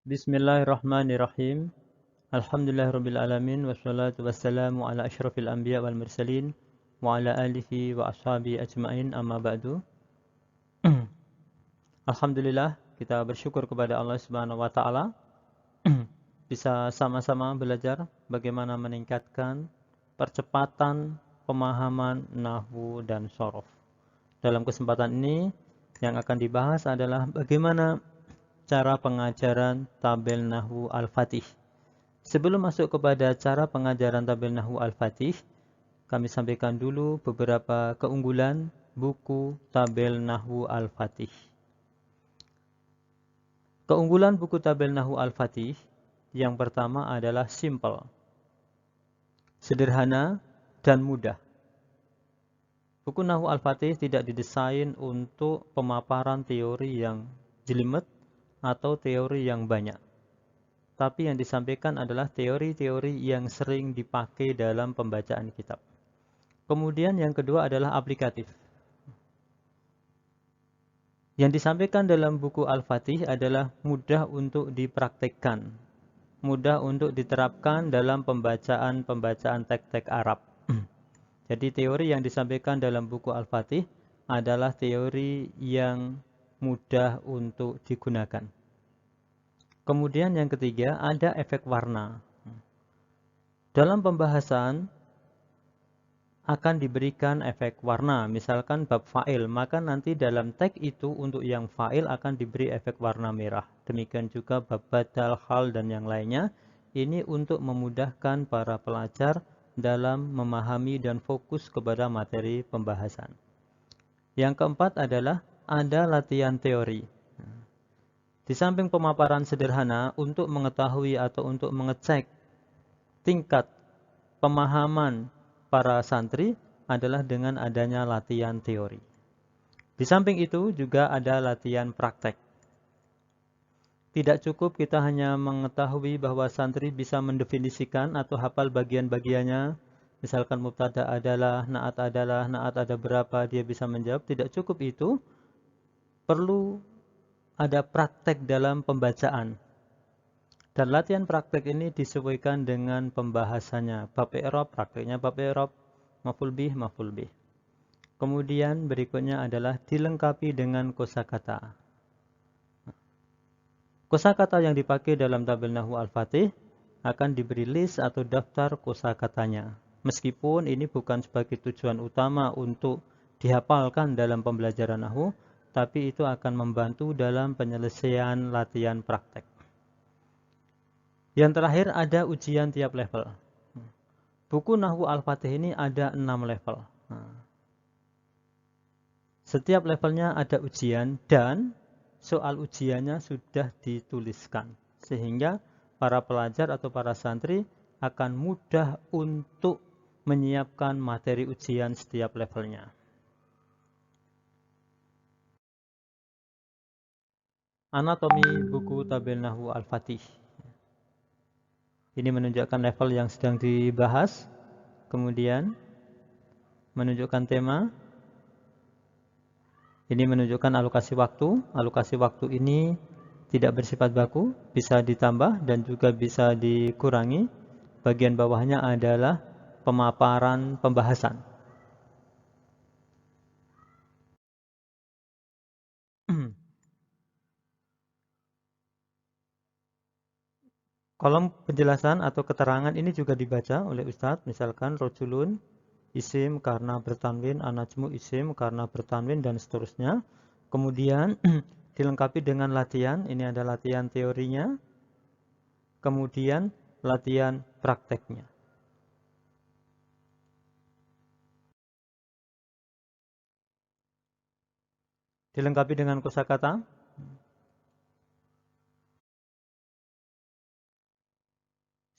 Bismillahirrahmanirrahim. Alhamdulillahirabbil alamin wassalatu wassalamu ala asyrafil anbiya wal mursalin wa ala alihi wa ashabihi ajmain amma ba'du. Alhamdulillah kita bersyukur kepada Allah Subhanahu wa taala bisa sama-sama belajar bagaimana meningkatkan percepatan pemahaman nahwu dan shorof. Dalam kesempatan ini yang akan dibahas adalah bagaimana cara pengajaran tabel nahwu al-fatih. Sebelum masuk kepada cara pengajaran tabel nahwu al-fatih, kami sampaikan dulu beberapa keunggulan buku tabel nahwu al-fatih. Keunggulan buku tabel nahwu al-fatih yang pertama adalah simple, sederhana, dan mudah. Buku nahwu al-fatih tidak didesain untuk pemaparan teori yang jelimet atau teori yang banyak. Tapi yang disampaikan adalah teori-teori yang sering dipakai dalam pembacaan kitab. Kemudian yang kedua adalah aplikatif. Yang disampaikan dalam buku Al-Fatih adalah mudah untuk dipraktekkan, mudah untuk diterapkan dalam pembacaan teks-teks Arab. Jadi teori yang disampaikan dalam buku Al-Fatih adalah teori yang mudah untuk digunakan. Kemudian yang ketiga ada efek warna. Dalam pembahasan akan diberikan efek warna, misalkan bab fa'il, maka nanti dalam teks itu untuk yang fa'il akan diberi efek warna merah. Demikian juga bab badal, hal, dan yang lainnya. Ini untuk memudahkan para pelajar dalam memahami dan fokus kepada materi pembahasan. Yang keempat adalah ada latihan teori. Di samping pemaparan sederhana untuk mengetahui atau untuk mengecek tingkat pemahaman para santri adalah dengan adanya latihan teori. Di samping itu juga ada latihan praktek. Tidak cukup kita hanya mengetahui bahwa santri bisa mendefinisikan atau hafal bagian-bagiannya. Misalkan mubtada adalah, naat ada berapa, dia bisa menjawab. Tidak cukup itu. Perlu ada praktek dalam pembacaan. Dan latihan praktek ini disesuaikan dengan pembahasannya. Bab i'rab, prakteknya bab i'rab, maf'ul bih. Kemudian berikutnya adalah dilengkapi dengan kosakata. Kosakata yang dipakai dalam tabel nahwu al-fatih akan diberi list atau daftar kosakatanya. Meskipun ini bukan sebagai tujuan utama untuk dihafalkan dalam pembelajaran nahwu, tapi itu akan membantu dalam penyelesaian latihan praktek. Yang terakhir ada ujian tiap level. Buku Nahwu Al-Fatih ini ada 6 level. Setiap levelnya ada ujian dan soal ujiannya sudah dituliskan. Sehingga para pelajar atau para santri akan mudah untuk menyiapkan materi ujian setiap levelnya. Anatomi buku tabel Nahwu Al-Fatih. Ini menunjukkan level yang sedang dibahas. Kemudian menunjukkan tema. Ini menunjukkan alokasi waktu. Alokasi waktu ini tidak bersifat baku, bisa ditambah dan juga bisa dikurangi. Bagian bawahnya adalah pemaparan pembahasan. Kolom penjelasan atau keterangan ini juga dibaca oleh Ustadz. Misalkan rojulun isim karena bertanwin, anajmu isim karena bertanwin, dan seterusnya. Kemudian dilengkapi dengan latihan. Ini ada latihan teorinya. Kemudian latihan prakteknya. Dilengkapi dengan kosakata.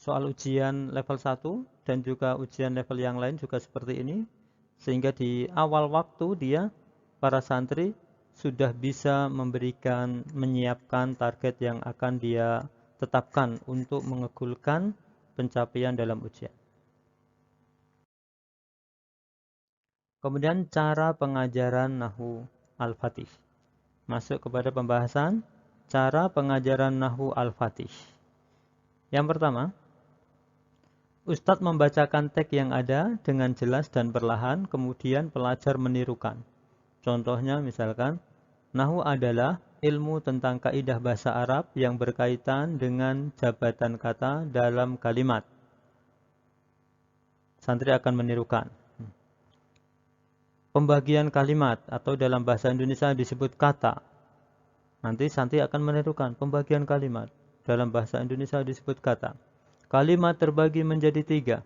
Soal ujian level 1 dan juga ujian level yang lain juga seperti ini. Sehingga di awal waktu para santri sudah bisa menyiapkan target yang akan dia tetapkan untuk mengegulkan pencapaian dalam ujian. Kemudian cara pengajaran Nahwu Al-Fatih. Masuk kepada pembahasan. cara pengajaran Nahwu Al-Fatih. Yang pertama, Ustadz membacakan teks yang ada dengan jelas dan perlahan, kemudian pelajar menirukan. Contohnya misalkan, Nahwu adalah ilmu tentang kaidah bahasa Arab yang berkaitan dengan jabatan kata dalam kalimat. Santri akan menirukan. Pembagian kalimat atau dalam bahasa Indonesia disebut kata. Nanti santri akan menirukan pembagian kalimat. Dalam bahasa Indonesia disebut kata. Kalimat terbagi menjadi 3.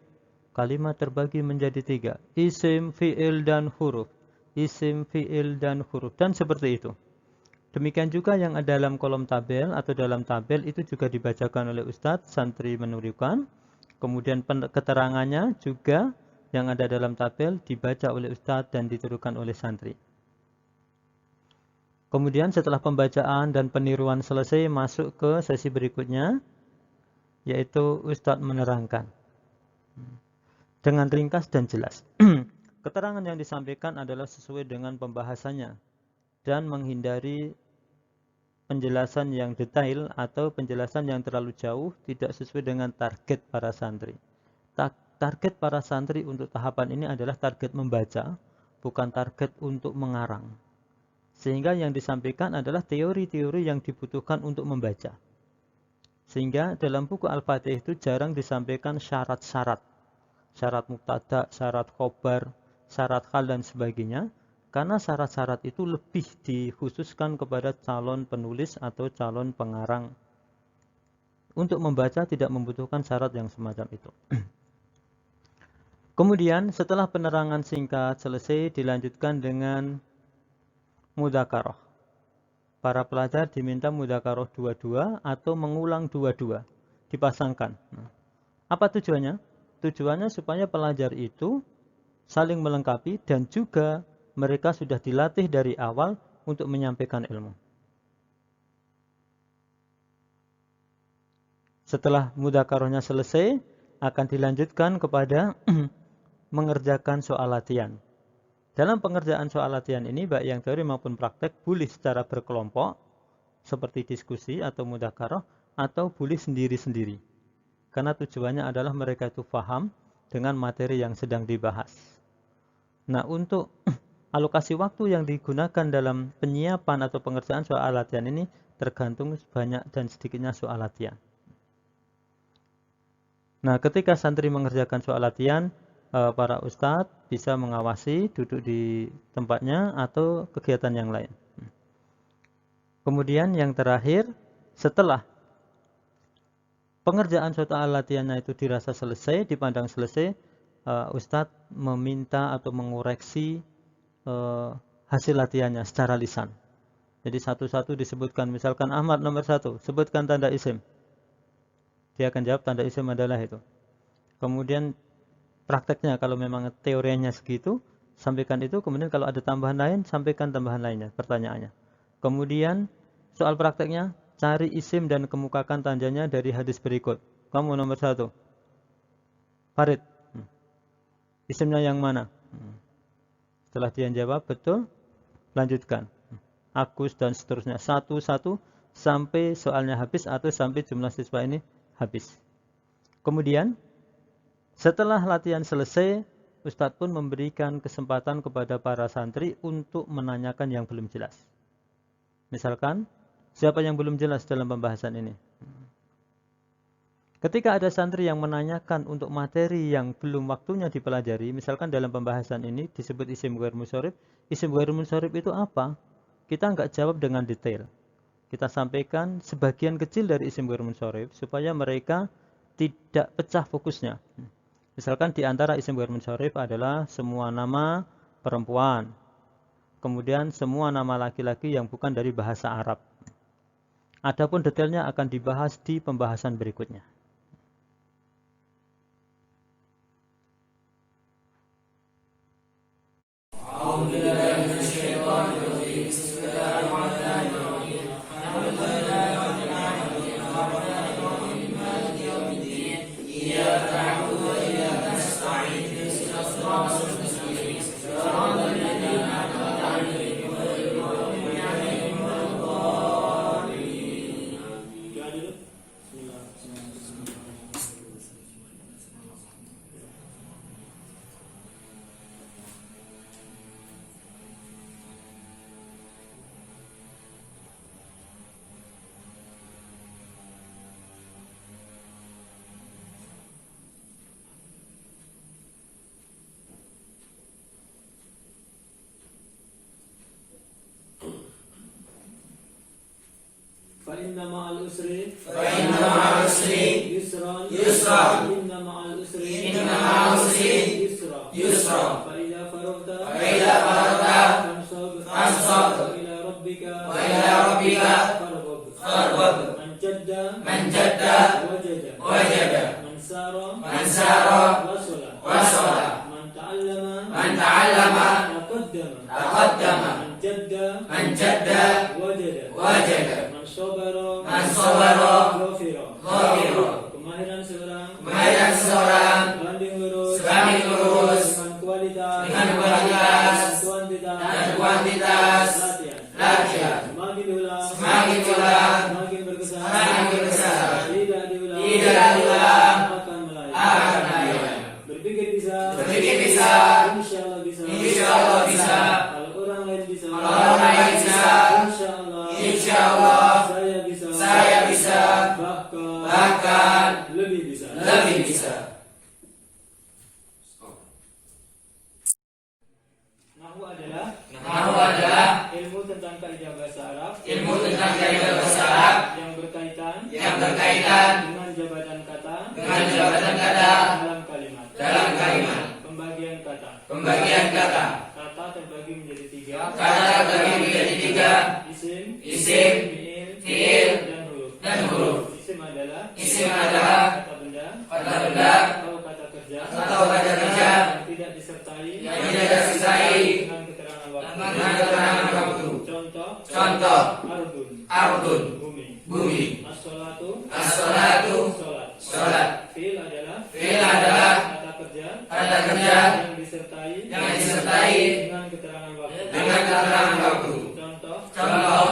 Kalimat terbagi menjadi 3. Isim, fi'il, dan huruf. Isim, fi'il, dan huruf. Dan seperti itu. Demikian juga yang ada dalam kolom tabel atau dalam tabel itu juga dibacakan oleh Ustadz, santri menirukan. Kemudian keterangannya juga yang ada dalam tabel dibaca oleh Ustadz dan ditirukan oleh santri. Kemudian setelah pembacaan dan peniruan selesai, masuk ke sesi berikutnya, yaitu Ustadz menerangkan dengan ringkas dan jelas. Keterangan yang disampaikan adalah sesuai dengan pembahasannya dan menghindari penjelasan yang detail atau penjelasan yang terlalu jauh, tidak sesuai dengan target para santri. Target para santri untuk tahapan ini adalah target membaca, bukan target untuk mengarang. Sehingga yang disampaikan adalah teori-teori yang dibutuhkan untuk membaca. Sehingga dalam buku Al-Fatih itu jarang disampaikan syarat-syarat. Syarat mubtada, syarat khobar, syarat hal dan sebagainya. Karena syarat-syarat itu lebih dikhususkan kepada calon penulis atau calon pengarang. Untuk membaca tidak membutuhkan syarat yang semacam itu. Kemudian setelah penerangan singkat selesai, dilanjutkan dengan mudzakarah. Para pelajar diminta mudzakarah 2-2 atau mengulang 2-2. Dipasangkan. Apa tujuannya? Tujuannya supaya pelajar itu saling melengkapi dan juga mereka sudah dilatih dari awal untuk menyampaikan ilmu. Setelah mudzakarahnya selesai, akan dilanjutkan kepada mengerjakan soal latihan. Dalam pengerjaan soal latihan ini, baik yang teori maupun praktek, boleh secara berkelompok, seperti diskusi atau mudzakarah, atau boleh sendiri-sendiri. Karena tujuannya adalah mereka itu paham dengan materi yang sedang dibahas. Nah, untuk alokasi waktu yang digunakan dalam penyiapan atau pengerjaan soal latihan ini tergantung banyak dan sedikitnya soal latihan. Nah, ketika santri mengerjakan soal latihan, para ustadz bisa mengawasi duduk di tempatnya atau kegiatan yang lain. Kemudian yang terakhir, setelah pengerjaan soal latihannya itu dirasa selesai, dipandang selesai, ustadz meminta atau mengoreksi hasil latihannya secara lisan. Jadi satu-satu disebutkan, misalkan Ahmad nomor 1, sebutkan tanda isim. Dia akan jawab tanda isim adalah itu. Kemudian prakteknya kalau memang teorinya segitu, sampaikan itu. Kemudian kalau ada tambahan lain, sampaikan tambahan lainnya, pertanyaannya. Kemudian soal prakteknya, cari isim dan kemukakan tandanya dari hadis berikut. Kamu nomor 1. Farid. Isimnya yang mana? Setelah dia jawab, betul, lanjutkan. Agus dan seterusnya. Satu-satu sampai soalnya habis atau sampai jumlah siswa ini habis. Kemudian, setelah latihan selesai, Ustadz pun memberikan kesempatan kepada para santri untuk menanyakan yang belum jelas. Misalkan, siapa yang belum jelas dalam pembahasan ini? Ketika ada santri yang menanyakan untuk materi yang belum waktunya dipelajari, misalkan dalam pembahasan ini disebut isim ghair munsharif. Isim ghair munsharif itu apa? Kita enggak jawab dengan detail. Kita sampaikan sebagian kecil dari isim ghair munsharif supaya mereka tidak pecah fokusnya. Misalkan di antara isim ghair munsharif adalah semua nama perempuan. Kemudian semua nama laki-laki yang bukan dari bahasa Arab. Adapun detailnya akan dibahas di pembahasan berikutnya. inna ma'al usri yusran inna ma'al usri yusra fa idza faragta fansab ila rabbika farghab man jadda wajada man sara wasala man ta'allama taqaddama man jadda wajada man sabara ghafira. Kemahiran seorang banding lurus dengan kualitas dan kuantitas latihan. Semakin diulang semakin berkesan. Tidak diulang akan melayang. Berpikir bisa insyaallah bisa. Kalau orang lain bisa insyaallah saya bisa bahkan lebih bisa. Nahwu adalah ilmu tentang kaidah bahasa Arab yang berkaitan dengan jabatan kata dalam kalimat. Pembagian kata terbagi menjadi tiga. Isim, fiil, dan huruf. Isim adalah kata benda atau kata kerja yang tidak disertai dengan keterangan waktu. Contoh ardun bumi. As-salatu salat. Fiil adalah kata kerja yang disertai dengan keterangan waktu. Contoh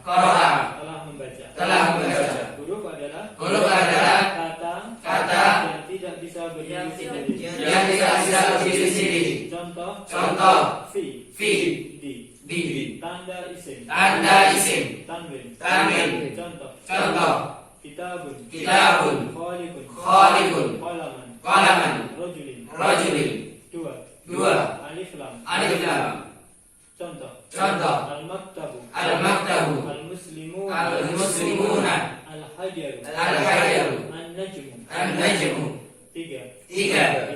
qara'a telah membaca. Huruf adalah kata yang tidak bisa berdiri sendiri. Contoh fi di. Tanda isim tanwin. Contoh kitabun khaliqun qalaman rajulin. Dua alif lam. Contoh al-maktabu al-muslimuna al-hajaru an-najmu. Tiga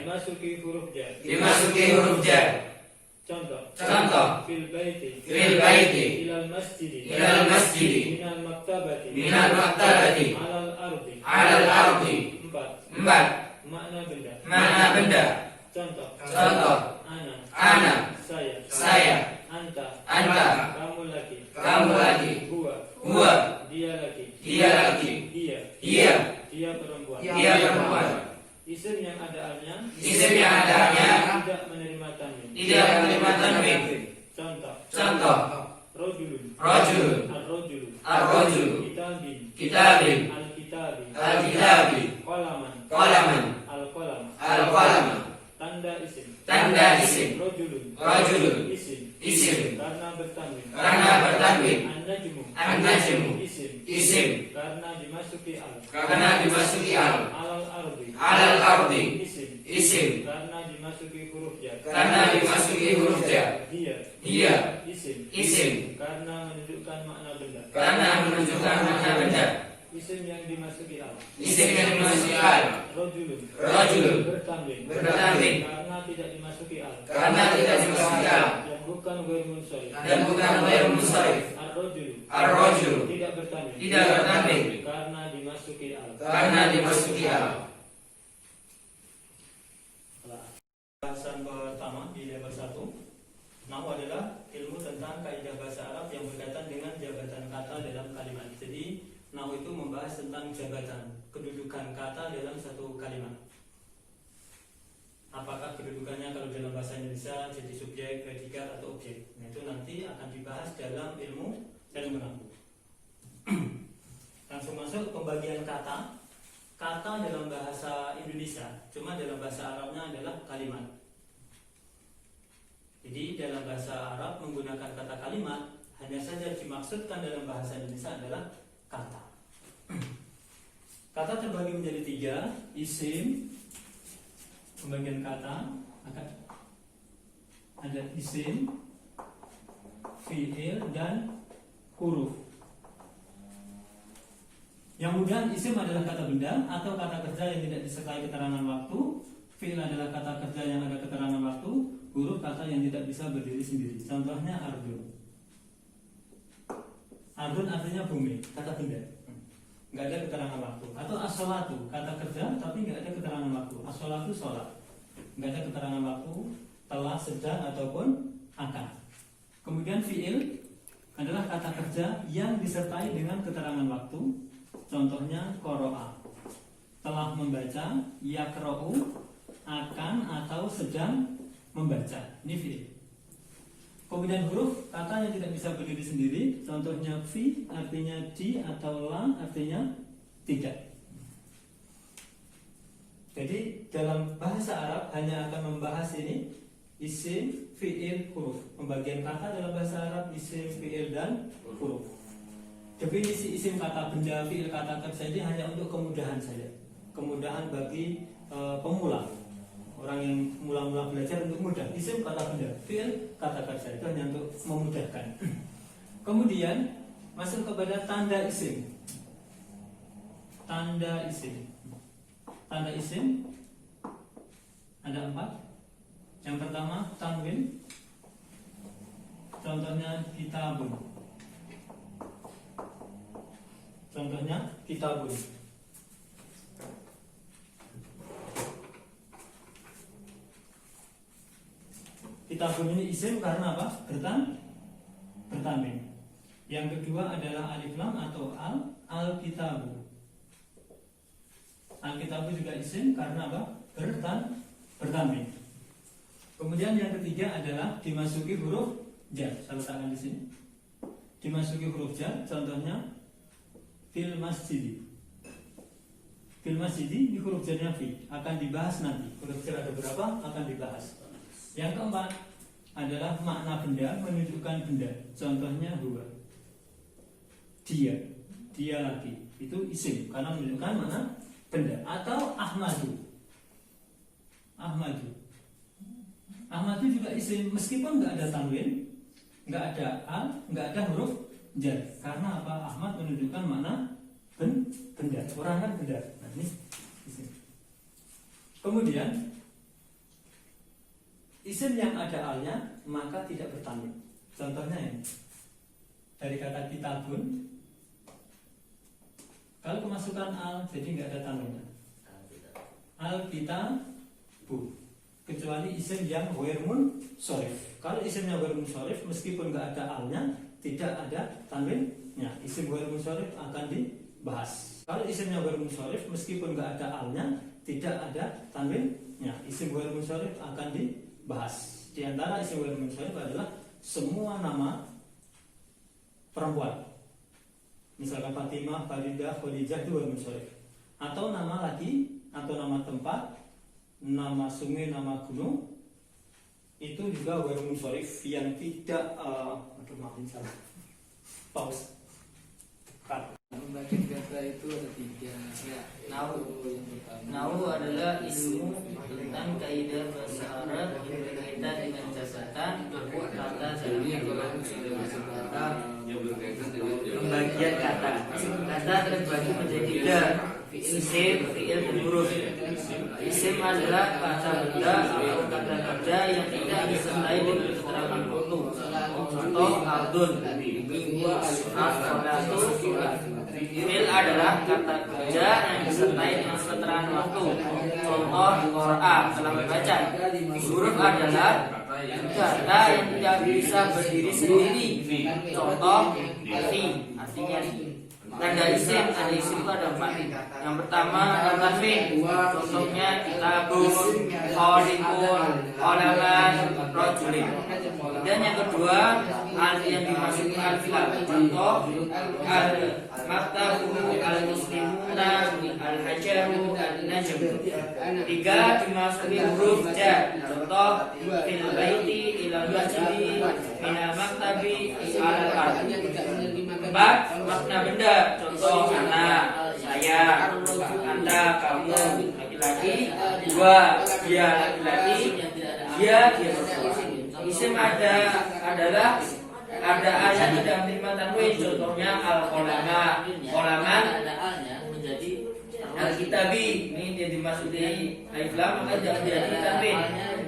dimasuki huruf jar. Contoh fil baiti ilal masjidi minal maktabati alal ardi. Empat makna benda. Contoh ana saya, anta kamu laki, huwa dia laki, dia perempuan. Isim yang adaannya tidak menerima tanwin. Contoh rajulun ar-rajulu kitabin al-kitabi qalaman al-qalam. Tanda isim rajulun isim karena bertanwin. An-najmu isim karena dimasuki alal ardi isim karena dimasuki huruf jar. Dia isim karena menunjukkan makna benda. Isim yang dimasuki al rajulun bertanwin karena tidak dimasuki al dan bukan ghair munsharif. Ar-rajulu tidak bertanwin karena dimasuki al. Bahasan pertama di level 1. Nahwu adalah ilmu tentang kaidah bahasa Arab yang berkaitan dengan jabatan kata dalam kalimat. Jadi nahwu itu membahas tentang jabatan, kedudukan kata dalam satu kalimat. Apakah kedudukannya kalau dalam bahasa Indonesia jadi subjek, predikat, atau objek. Nah, itu nanti akan dibahas dalam ilmu nahwu. Langsung masuk pembagian kata. Kata dalam bahasa Indonesia, cuma dalam bahasa Arabnya adalah kalimat. Jadi dalam bahasa Arab menggunakan kata kalimat, hanya saja dimaksudkan dalam bahasa Indonesia adalah kata. Kata terbagi menjadi 3, isim. Pembagian kata akan ada isim, fiil, dan huruf. Yang isim adalah kata benda atau kata kerja yang tidak disertai keterangan waktu. Fi'il adalah kata kerja yang ada keterangan waktu. Huruf kata yang tidak bisa berdiri sendiri. Contohnya ardun. Ardun artinya bumi, kata benda, nggak ada keterangan waktu. Atau as-sholatu, kata kerja tapi nggak ada keterangan waktu. As-sholatu sholat, nggak ada keterangan waktu, telah, sedang ataupun akan. Kemudian fi'il adalah kata kerja yang disertai dengan keterangan waktu. Contohnya qoro'a, telah membaca, yaqra'u, akan atau sedang membaca. Ini fi'il. Kemudian huruf kata yang tidak bisa berdiri sendiri. Contohnya fi artinya di atau la artinya tidak. Jadi dalam bahasa Arab hanya akan membahas ini isim, fi'il, huruf. Pembagian kata dalam bahasa Arab isim, fi'il dan huruf. Definisi isim kata benda, fi'il kata kerja ini hanya untuk kemudahan saja. Kemudahan bagi pemula. Orang yang mula-mula belajar untuk mudah. Isim kata benda, fi'il kata kerja, itu hanya untuk memudahkan. Kemudian masuk kepada tanda isim. Tanda isim. Tanda isim ada 4. Yang pertama tanwin. Contohnya kitabun. Contohnya kitabun. Kitabun ini isim karena apa? Bertanwin. Yang kedua adalah alif lam atau al-kitabu. Al-kitabu juga isim karena apa? Bertanwin. Kemudian yang ketiga adalah dimasuki huruf jar. Saya letakkan di sini. Dimasuki huruf jar, contohnya fil masjidi. Fil masjidi ini huruf jarnya fi, akan dibahas nanti. Huruf jar ada berapa? Akan dibahas. Yang keempat adalah makna benda, menunjukkan benda. Contohnya huwa, dia lagi. Itu isim karena menunjukkan makna benda. Atau Ahmadu. Ahmadu juga isim meskipun nggak ada tanwin, nggak ada al, nggak ada huruf jar. Karena apa? Ahmad menunjukkan makna benda, orang kan benda. Nah, ini isim. Kemudian isim yang ada alnya maka tidak bertanwin. Contohnya ini dari kata kitabun, kalau kemasukan al jadi nggak ada tanwinnya. Al-kitabu, kecuali isim yang ghairun sharif. Kalau isimnya ghairun sharif meskipun nggak ada alnya, tidak ada tanwinnya, isim ghairun sharif akan dibahas. Kalau isimnya ghairun sharif meskipun nggak ada alnya, tidak ada tanwinnya, isim ghairun sharif akan dibahas. Di antara isim ghairun sharif adalah semua nama perempuan. Misalkan Fatimah, Faridah, Khadijah itu ghairun sharif. Atau nama laki atau nama tempat, nama sungai, nama gunung, itu juga ghairun sharif yang tidak maafin salah. Pause. Cut. Membagi kata itu ada 3. Ya, Nahu adalah ilmu tentang kaidah bahasa Arab yang berkaitan dengan catatan kata dan pembagian kata. Kata terbagi menjadi 3, isim, fi'il, dan huruf. Isim adalah kata benda atau kata kerja yang tidak disertai dengan keterangan waktu. Contoh ardun, as-sholatu, fi'il adalah kata kerja yang disertai dengan keterangan waktu. Contoh qira'a, telah membaca. Huruf adalah kata yang tidak bisa berdiri sendiri. Contoh fi, artinya tanda isim. Tanda isim itu ada 4. Yang pertama kata fi, contohnya kitabun, qalikun, qalaman, rajulin. Dan yang kedua yang dimasuki al-fi'il. Contoh al-maktabu, al-muslimuna, al-hajaru, al-najm. 3 dimasuki huruf jar. Contoh fil baiti, ilal masjidi, minal maktabi, al-ard. 4 makna benda. Contoh anak, saya, anda, kamu, laki-laki. 2 dia laki-laki, dia perempuan. Isim adalah ada alnya tidak menerima tanwin, contohnya al-qolama, qolaman ada alnya menjadi al-kitabi. Ini dia dimasuki alif lam maka jangan jadi tanwin.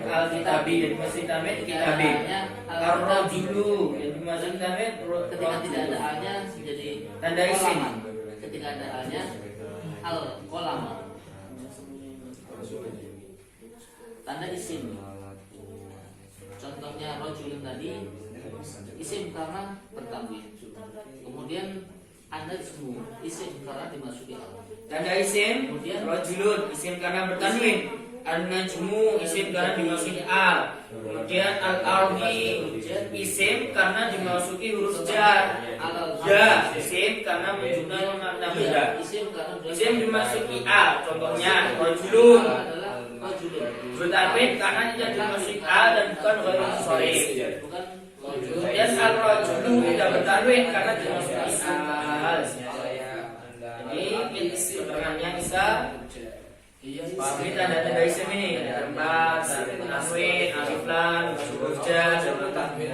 Al-kitabi jadi dimasuki tanwin kitabi. Ar-rajulu yang dimasuki tanwin ketika tidak ada alnya menjadi tanda isim. ketika ada alnya al-qolama tanda isim. Contohnya rojulun tadi isim karena bertanwin. Kemudian anda ismu isim karena dimasuki al. Tanda isim rajulun isim karena bertanwin. An-najmu isim karena dimasuki al. Kemudian al-ardi isim karena dimasuki huruf jar. Ya isim karena menunjukkan makna benda. Isim dimasuki al. Contohnya rajulun Adalah rojulun. bertanwin karena tidak dimasuki al dan bukan ghairun sharif. Bukan Kemudian al-rajulu tidak bertanwin karena dimasuki al. Ini keterangannya bisa pahami tanda-tanda isim ini. Ada tempat, tanwin, alif lam, huruf jar, dan tanwin.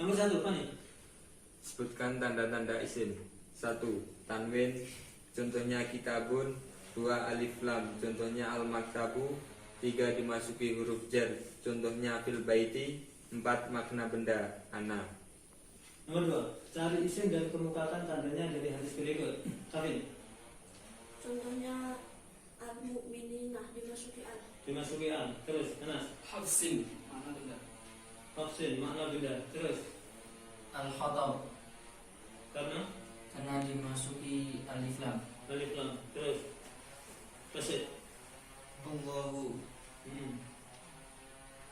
Nomor 1 apa nih? Sebutkan tanda-tanda isim. 1. Tanwin, contohnya kitabun. 2. Alif lam, contohnya al-maktabu. 3. Dimasuki huruf jar, contohnya fil baiti. 4. Makna benda, ana. Nomor 2, cari isim dan kemukakan tandanya dari hadis berikut. Kafin, Contohnya al-mu'mininah dimasuki al. dimasuki al. Terus, Anas. Hafsin mana benda? Hafsin, makna benda. Terus, Al-khatab karena karena dimasuki alif lam. alif lam. Terus, Basit. Allahu Hmm.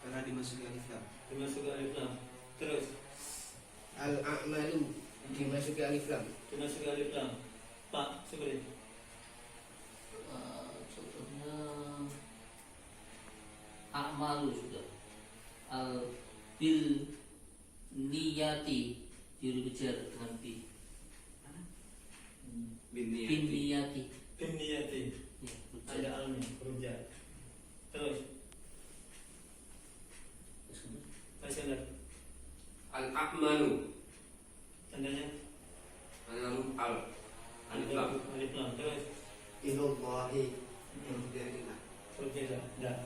karena dimasuki alif lam. Dimasuki alif lam. Terus, Al-a'malu dimasuki alif lam. dimasuki alif lam. Pak, seperti contohnya a'malu sudah al bil niyati dirujuk dengan bi bin niyati bin niyati. ya, Ada alnya, berujar. Terus, Faisal. Al-a'malu, Tandanya al alif lam. alif lam. Terus, Ilallahi berbeda. Dah.